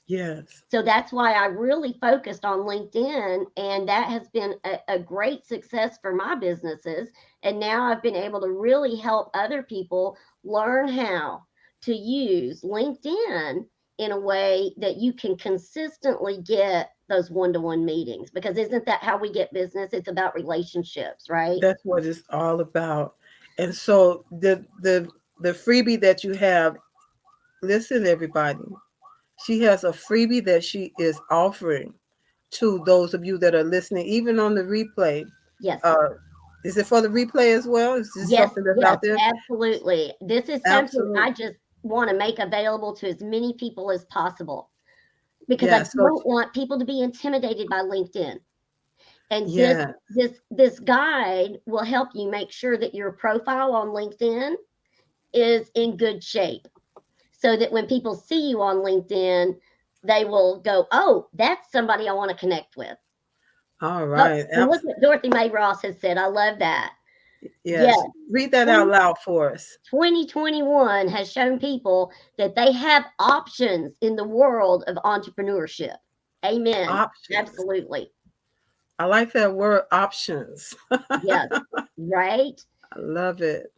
Yes. So that's why I really focused on LinkedIn, and that has been a great success for my businesses. And now I've been able to really help other people learn how to use LinkedIn in a way that you can consistently get those one-to-one meetings, because isn't that how we get business? It's about relationships, right? That's what it's all about. And so the freebie that you have, listen everybody. She has a freebie that she is offering to those of you that are listening, even on the replay. Yes. Uh, is it for the replay as well? Is this Yes, something that's yes, out there? absolutely. This is something I Absolutely. just want to make available to as many people as possible, because I Yeah. So don't want people to be intimidated by LinkedIn. And this yeah. this this guide will help you make sure that your profile on LinkedIn is in good shape, so that when people see you on LinkedIn, they will go, "Oh, that's somebody I want to connect with." All Oh, right. and look what Dorothy Mae Ross has said. I love that. Yes, Yes. Read that out loud for us. 2021 has shown people that they have options in the world of entrepreneurship. Amen. Options. Absolutely. I like that word, options. Yes. Right. I love it.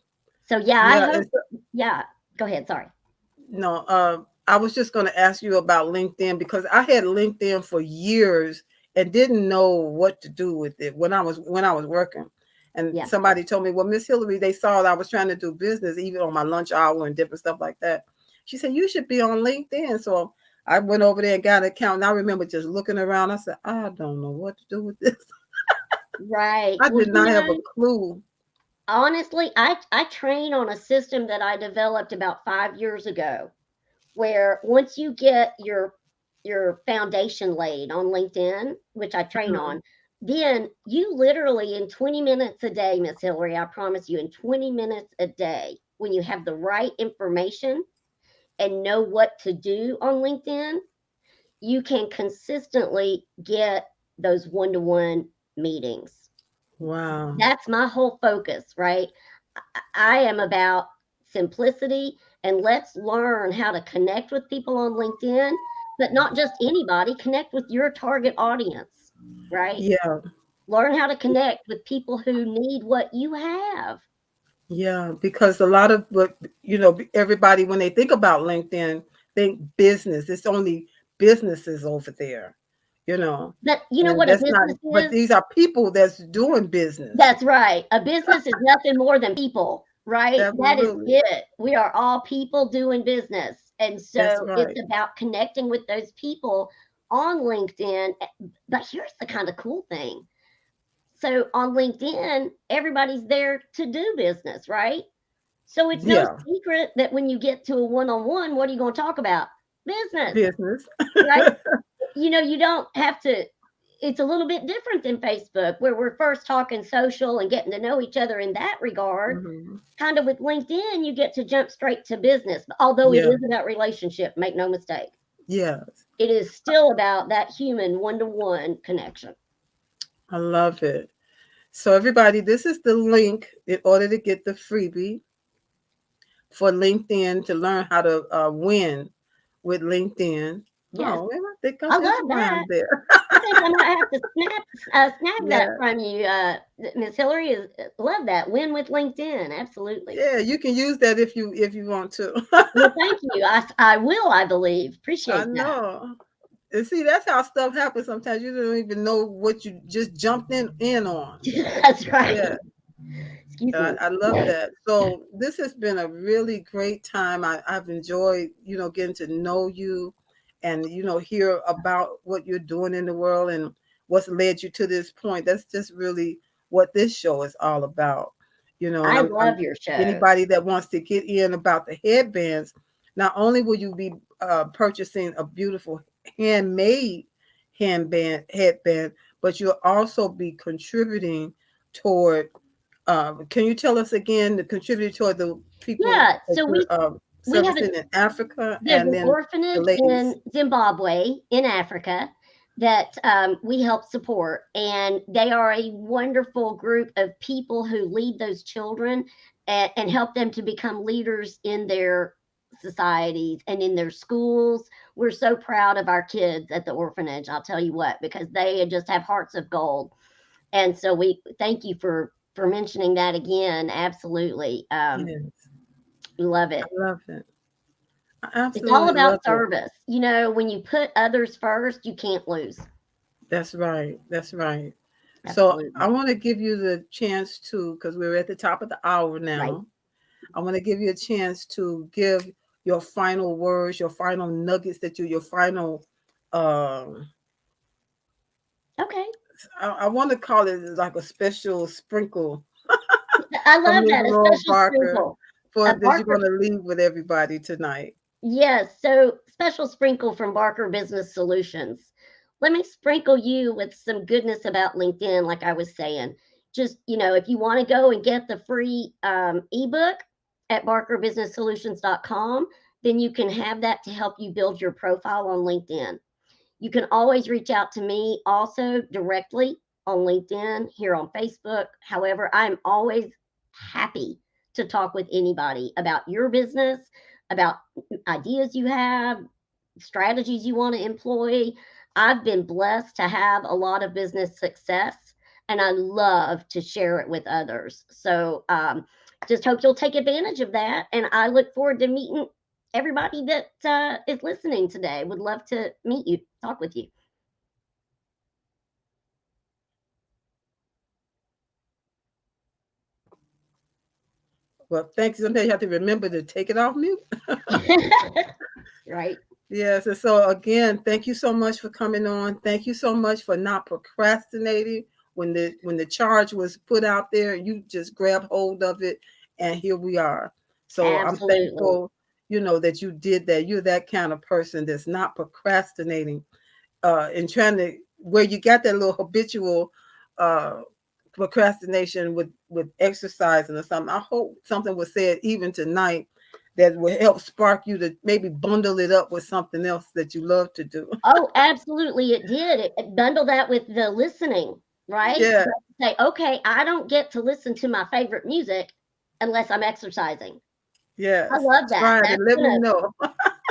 So yeah, I Yeah. hope. Yeah. Go ahead. Sorry. No, I was just going to ask you about LinkedIn because I had LinkedIn for years and didn't know what to do with it when I was working. And Yeah. somebody told me, "Well, Miss Hillary, they saw that I was trying to do business even on my lunch hour and different stuff like that." She said, "You should be on LinkedIn." So I went over there and got an account. And I remember just looking around. I said, "I don't know what to do with this." Right. I Well, did not have a clue. honestly, I train on a system that I developed about 5 years ago, where once you get your foundation laid on LinkedIn, which I train Mhm. on, then you literally in 20 minutes a day, Miss Hillary, I promise you, in 20 minutes a day, when you have the right information and know what to do on LinkedIn, you can consistently get those one-to-one meetings. Wow. That's my whole focus, right? I am about simplicity, and let's learn how to connect with people on LinkedIn, but not just anybody, connect with your target audience, right? Yeah. Learn how to connect with people who need what you have. Yeah, because a lot of what everybody when they think about LinkedIn, think business. It's only businesses over there. you know. But you know And what a that's not, business but is? these are people that's doing business. That's right. A business is nothing more than people, right? That is Absolutely. it. We are all people doing business. And That's so it's right. about connecting with those people on LinkedIn. But here's the kind of cool thing. So on LinkedIn, everybody's there to do business, right? So it's no Yeah. secret that when you get to a one on one, what are you going to talk about? Business, Business. right? You don't have to. It's a little bit different than Facebook, where we're first talking social and getting to know each other in that regard. Hmm. Kind of with LinkedIn, you get to jump straight to business, although it Yeah. is about relationship, make no mistake. Yeah. It is still about that human one to one connection. I love it. So everybody, this is the link in order to get the freebie for LinkedIn to learn how to win with LinkedIn. Yes, Oh, man, I think I I just love that. rhymed there. I think I might have to snag that Yeah. from you, Miss Hillary. Is love that win with LinkedIn. Absolutely. Yeah, you can use that if you want to. Well, thank you. I will. I believe. I Appreciate that. know. And see, that's how stuff happens sometimes. You don't even know what you just jumped in on. That's right. Yeah. Excuse me. I love that. So this has been a really great time. I've enjoyed, getting to know you and, hear about what you're doing in the world and what's led you to this point. That's just really what this show is all about. And I I'm love your show. anybody that wants to get in about the headbands, not only will you be purchasing a beautiful handmade headband, but you'll also be contributing toward can you tell us again the contributor toward the people Yeah. that So you're we have servicing in Africa there's and an then the orphanage ladies? in Zimbabwe in Africa that we help support, and they are a wonderful group of people who lead those children and help them to become leaders in their societies and in their schools. We're so proud of our kids at the orphanage. I'll tell you what, because they just have hearts of gold. And so we thank you for mentioning that again. Absolutely, Yes, we love I it. love it. I It's all absolutely love about it. service. When you put others first, you can't lose. That's right. That's right. So I Absolutely. want to give you the chance to, because we're at the top of the hour Right. now. I want to give you a chance to give your final words, your final nuggets your final um Okay. I want to call it like a special sprinkle I from love Ms. that. A Laura special Barker sprinkle. for A that you're Barker. going to leave with everybody tonight. Yes. So special sprinkle from Barker Business Solutions. Let me sprinkle you with some goodness about LinkedIn, like I was saying. Just, if you want to go and get the free ebook at barkerbusinesssolutions.com, then you can have that to help you build your profile on LinkedIn. You can always reach out to me also directly on LinkedIn, here on Facebook. However, I'm always happy to talk with anybody about your business, about ideas you have, strategies you want to employ. I've been blessed to have a lot of business success, and I love to share it with others. So, just hope you'll take advantage of that. And I look forward to meeting everybody that is listening today. Would love to meet you, talk with you. Well, thank you. Sometimes you have to remember to take it off mute. Right. Yes. And so again, thank you so much for coming on. Thank you so much for not procrastinating when the charge was put out there. You just grabbed hold of it, and here we are. So I'm Absolutely. thankful, that you did that. You're that kind of person that's not procrastinating, and trying to where you got that little habitual uh procrastination with exercising or something. I hope something was said even tonight that will help spark you to maybe bundle it up with something else that you love to do. Oh, absolutely. It did. It bundle that with the listening, right? Yeah, Say, okay, I don't get to listen to my favorite music unless I'm exercising. I yes. love that. Try it and let me know.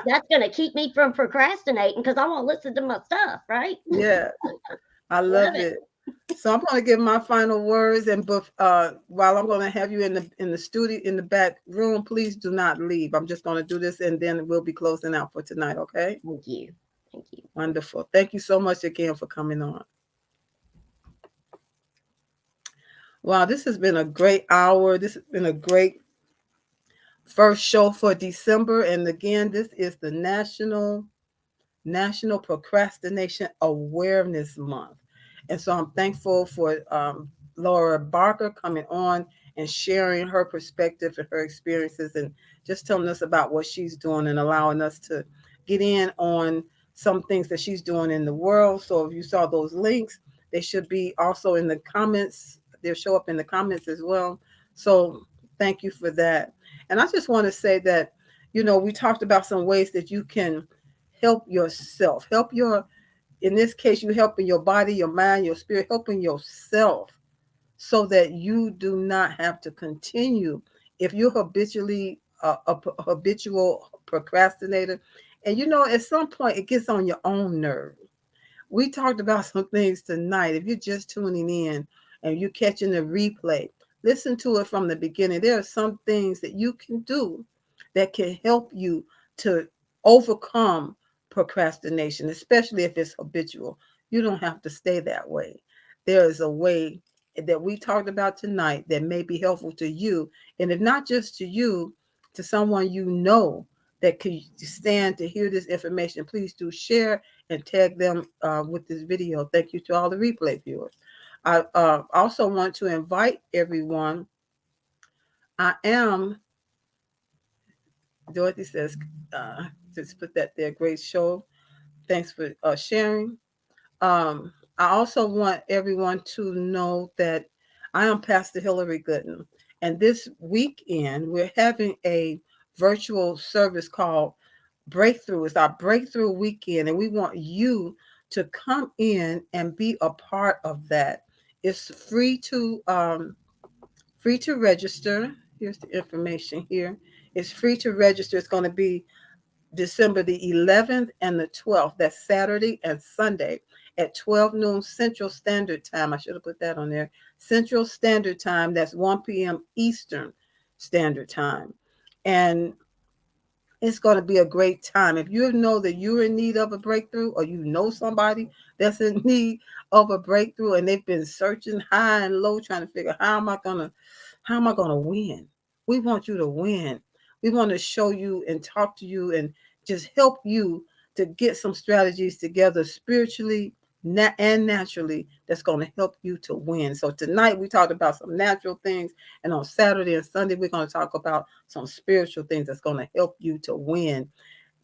That's gonna keep me from procrastinating because I want to listen to my stuff, right? Yeah, I Love love it. it. So I'm going to give my final words, and while I'm going to have you in the studio in the back room, please do not leave. I'm just going to do this, and then we'll be closing out for tonight. Okay. Thank you. Thank you. Wonderful. Thank you so much again for coming on. Wow, this has been a great hour. This has been a great first show for December. And again, this is the National Procrastination Awareness Month. And so I'm thankful for Laura Barker coming on and sharing her perspective and her experiences and just telling us about what she's doing and allowing us to get in on some things that she's doing in the world. So if you saw those links, they should be also in the comments. They'll show up in the comments as well. So thank you for that. And I just want to say that, we talked about some ways that you can help yourself, help your, in this case, you helping your body, your mind, your spirit, helping yourself so that you do not have to continue. If you're habitually a habitual procrastinator, and at some point it gets on your own nerve. We talked about some things tonight. If you're just tuning in and you're catching the replay, listen to it from the beginning. There are some things that you can do that can help you to overcome procrastination, especially if it's habitual. You don't have to stay that way. There is a way that we talked about tonight that may be helpful to you. And if not just to you, to someone that could stand to hear this information, please do share and tag them with this video. Thank you to all the replay viewers. I also want to invite everyone. I am, Dorothy says, uh, just put that there, great show. Thanks for sharing. Um, I also want everyone to know that I am Pastor Hillary Gooden. And this weekend, we're having a virtual service called Breakthrough. It's our breakthrough weekend, and we want you to come in and be a part of that. It's free to register. Here's the information here. It's free to register. It's going to be December the 11th and the 12th. That's Saturday and Sunday at 12 noon Central Standard Time. I should have put that on there. Central Standard Time. That's 1 p.m. Eastern Standard Time. And it's going to be a great time. If you know that you're in need of a breakthrough, or you know somebody that's in need of a breakthrough and they've been searching high and low trying to figure how am I gonna win? We want you to win. We want to show you and talk to you and just help you to get some strategies together spiritually and naturally that's going to help you to win. So tonight we talked about some natural things, and on Saturday and Sunday we're going to talk about some spiritual things that's going to help you to win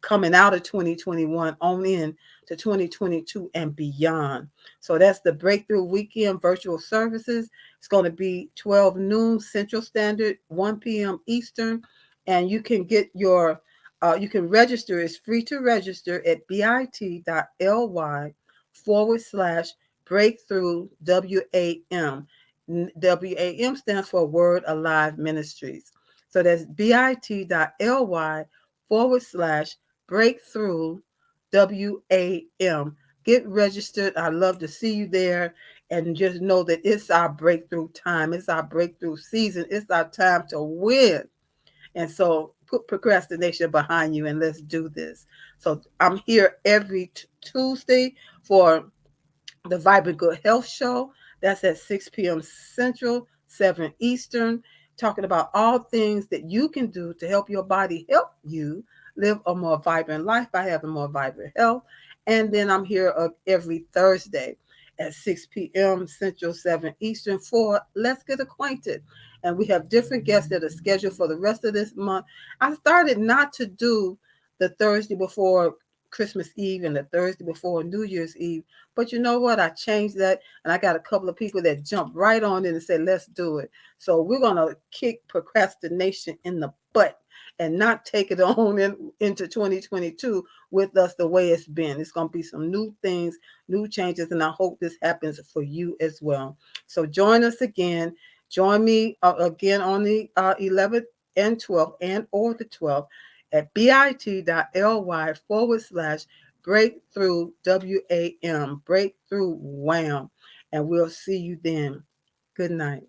coming out of 2021 on in to 2022 and beyond. So that's the Breakthrough Weekend virtual services. It's going to be 12 noon Central Standard, 1 p.m. Eastern, and you can get you can register. It's free to register at bit.ly/ breakthrough WAM. WAM stands for Word Alive Ministries. So that's bit.ly/ breakthrough WAM. Get registered. I'd love to see you there. And just know that it's our breakthrough time. It's our breakthrough season. It's our time to win. And so put procrastination behind you and let's do this. So I'm here every Tuesday for the Vibrant Good Health Show. That's at 6 p.m. Central, 7 Eastern, talking about all things that you can do to help your body help you live a more vibrant life by having more vibrant health. And then I'm here every Thursday at 6 p.m. Central, 7 Eastern for Let's Get Acquainted. And we have different guests that are scheduled for the rest of this month. I started not to do the Thursday before Christmas Eve and the Thursday before New Year's Eve. But you know what? I changed that, and I got a couple of people that jumped right on in and said, let's do it. So we're going to kick procrastination in the butt and not take it on into 2022 with us the way it's been. It's going to be some new things, new changes, and I hope this happens for you as well. So join us again. Join me again on the 11th and 12th and or the 12th at bit.ly/ breakthrough WAM, breakthrough WAM. And we'll see you then. Good night.